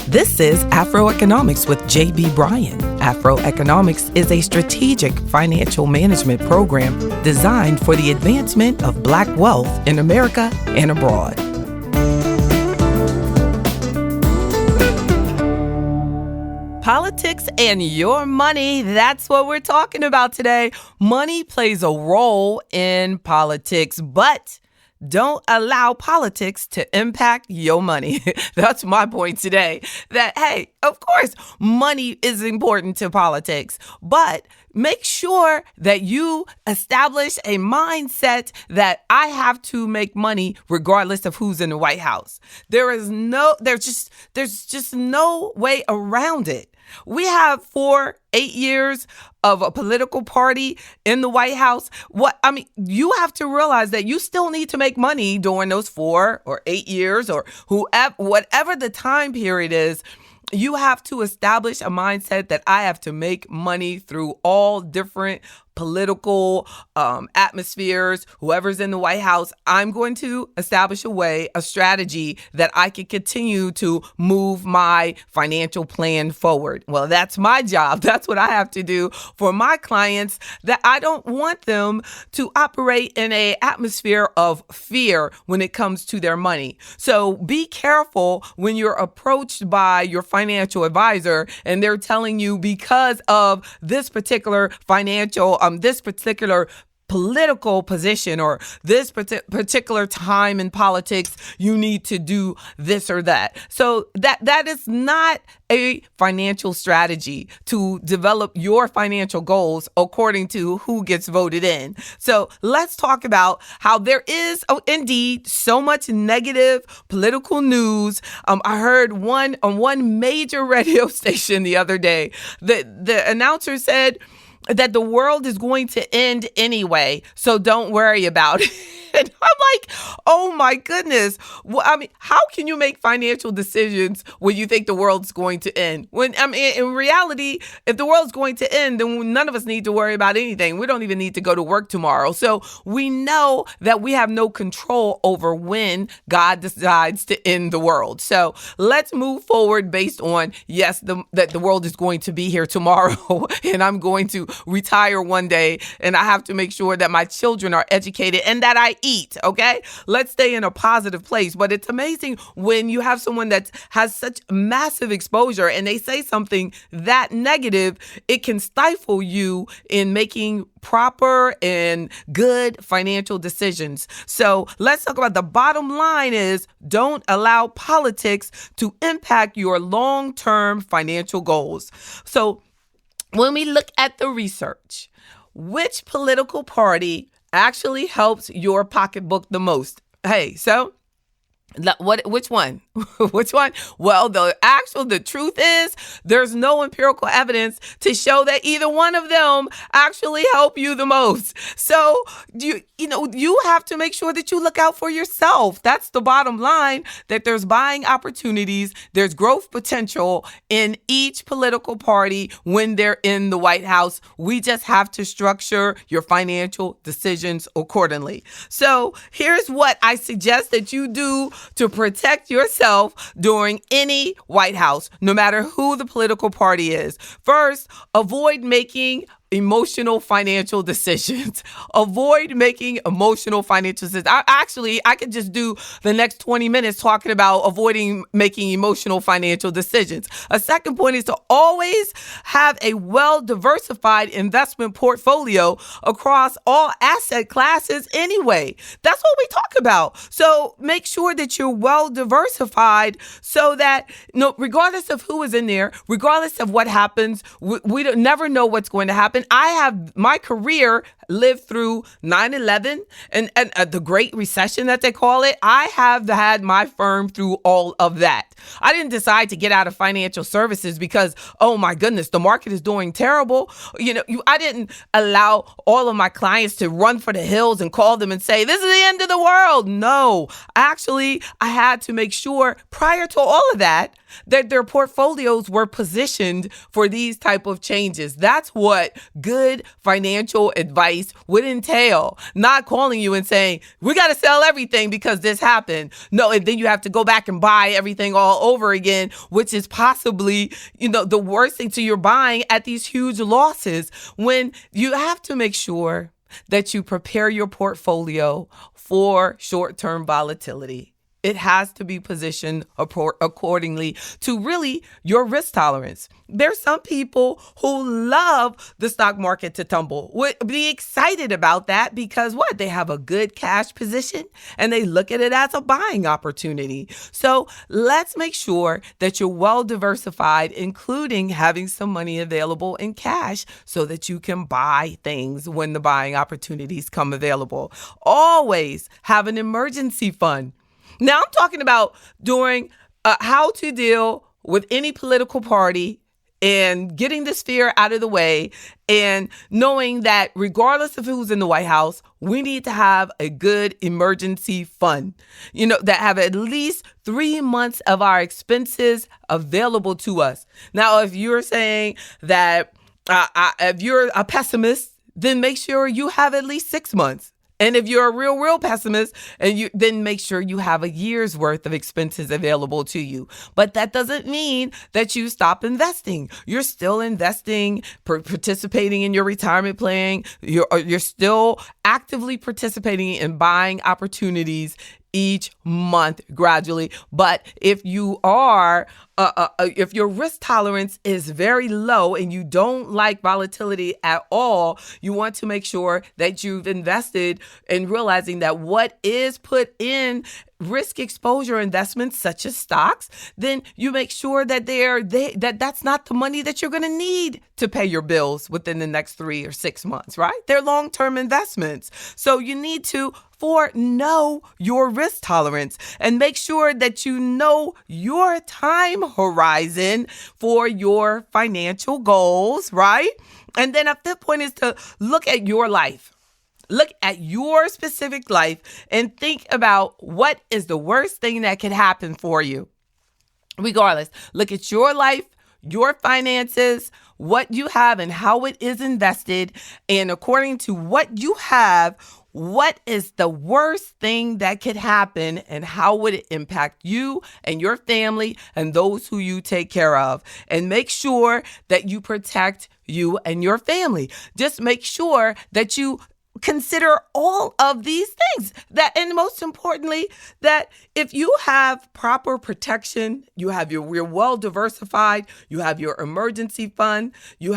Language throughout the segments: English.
This is AfroEconomics with J.B. Bryan. AfroEconomics is a strategic financial management program designed for the advancement of Black wealth in America and abroad. Politics and your money, that's what we're talking about today. Money plays a role in politics, but don't allow politics to impact your money. That's my point today. That, hey, of course, money is important to politics, but make sure that you establish a mindset that I have to make money regardless of who's in the White House. There's just no way around it. We have 8 years of a political party in the White House. You have to realize that you still need to make money during those 4 or 8 years or whatever the time period is. You have to establish a mindset that I have to make money through all different political atmospheres, whoever's in the White House. I'm going to establish a strategy that I can continue to move my financial plan forward. Well, that's my job. That's what I have to do for my clients, that I don't want them to operate in an atmosphere of fear when it comes to their money. So be careful when you're approached by your financial advisor and they're telling you because of this particular this particular political position or this particular time in politics, you need to do this or that. So that is not a financial strategy to develop your financial goals according to who gets voted in. So let's talk about how there is indeed so much negative political news. I heard on one major radio station the other day, the announcer said that the world is going to end anyway, so don't worry about it. And I'm like, oh my goodness. How can you make financial decisions when you think the world's going to end? In reality, if the world's going to end, then none of us need to worry about anything. We don't even need to go to work tomorrow. So we know that we have no control over when God decides to end the world. So let's move forward based on, yes, that the world is going to be here tomorrow and I'm going to retire one day and I have to make sure that my children are educated and that I eat, okay? Let's stay in a positive place. But it's amazing when you have someone that has such massive exposure and they say something that negative, it can stifle you in making proper and good financial decisions. So let's talk about the bottom line is don't allow politics to impact your long-term financial goals. So when we look at the research, which political party actually helps your pocketbook the most? Hey, so which one? Which one? Well, the truth is there's no empirical evidence to show that either one of them actually help you the most. So you have to make sure that you look out for yourself. That's the bottom line, that there's buying opportunities, there's growth potential in each political party when they're in the White House. We just have to structure your financial decisions accordingly. So here's what I suggest that you do to protect yourself during any White House, no matter who the political party is. First, avoid making emotional financial decisions. Avoid making emotional financial decisions. I could just do the next 20 minutes talking about avoiding making emotional financial decisions. A second point is to always have a well-diversified investment portfolio across all asset classes anyway. That's what we talk about. So make sure that you're well-diversified so that regardless of who is in there, regardless of what happens, we don't never know what's going to happen. I have my career lived through 9/11 and the Great Recession that they call it. I have had my firm through all of that. I didn't decide to get out of financial services because, oh my goodness, the market is doing terrible. I didn't allow all of my clients to run for the hills and call them and say, this is the end of the world. No, actually, I had to make sure prior to all of that that their portfolios were positioned for these type of changes. That's what good financial advice would entail. Not calling you and saying, we got to sell everything because this happened. No, and then you have to go back and buy everything all over again, which is possibly, the worst thing. So you're buying at these huge losses when you have to make sure that you prepare your portfolio for short-term volatility. It has to be positioned accordingly to really your risk tolerance. There's some people who love the stock market to tumble, would be excited about that because what? They have a good cash position and they look at it as a buying opportunity. So let's make sure that you're well diversified, including having some money available in cash so that you can buy things when the buying opportunities come available. Always have an emergency fund. Now, I'm talking about doing how to deal with any political party and getting this fear out of the way and knowing that regardless of who's in the White House, we need to have a good emergency fund, that have at least 3 months of our expenses available to us. Now, if you're saying that if you're a pessimist, then make sure you have at least 6 months. And if you're a real pessimist, then make sure you have a year's worth of expenses available to you. But that doesn't mean that you stop investing. You're still investing, participating in your retirement plan. You're still actively participating in buying opportunities each month gradually. But if you are, if your risk tolerance is very low and you don't like volatility at all, you want to make sure that you've invested in realizing that what is put in risk exposure investments such as stocks, then you make sure that that's not the money that you're going to need to pay your bills within the next 3 or 6 months, right? They're long-term investments. So you need to know your risk tolerance and make sure that you know your time horizon for your financial goals, right? And then a fifth point is to look at your life. Look at your specific life and think about what is the worst thing that could happen for you. Regardless, look at your life, your finances, what you have and how it is invested. And according to what you have, what is the worst thing that could happen and how would it impact you and your family and those who you take care of? And make sure that you protect you and your family. Just make sure that you consider all of these things and most importantly, that if you have proper protection, you're well diversified, you have your emergency fund, you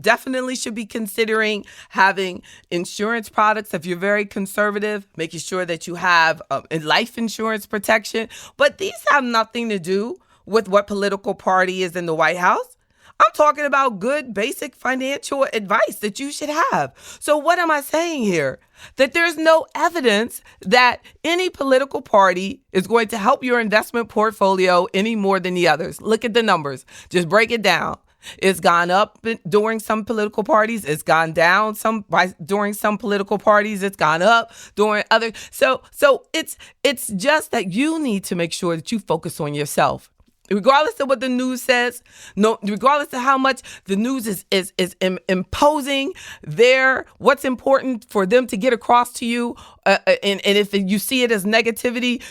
definitely should be considering having insurance products. If you're very conservative, making sure that you have life insurance protection, but these have nothing to do with what political party is in the White House. I'm talking about good basic financial advice that you should have. So what am I saying here? That there's no evidence that any political party is going to help your investment portfolio any more than the others. Look at the numbers. Just break it down. It's gone up during some political parties. It's gone down during some political parties. It's gone up during others. So it's just that you need to make sure that you focus on yourself. Regardless of what the news says, regardless of how much the news is imposing what's important for them to get across to you, and if you see it as negativity,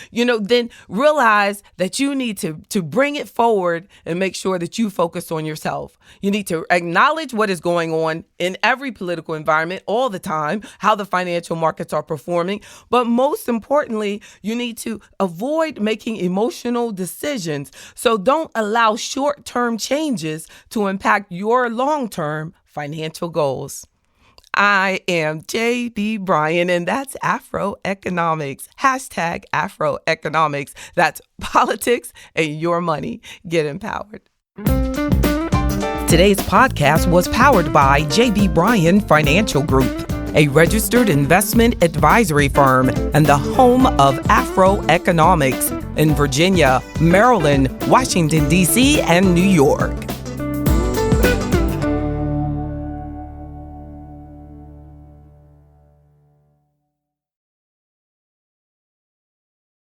then realize that you need to bring it forward and make sure that you focus on yourself. You need to acknowledge what is going on in every political environment all the time, how the financial markets are performing. But most importantly, you need to avoid making emotional decisions. So don't allow short-term changes to impact your long-term financial goals. I am J.B. Bryan, and that's AfroEconomics. #AfroEconomics. That's politics and your money. Get empowered. Today's podcast was powered by J.B. Bryan Financial Group, a registered investment advisory firm and the home of AfroEconomics in Virginia, Maryland, Washington, D.C., and New York.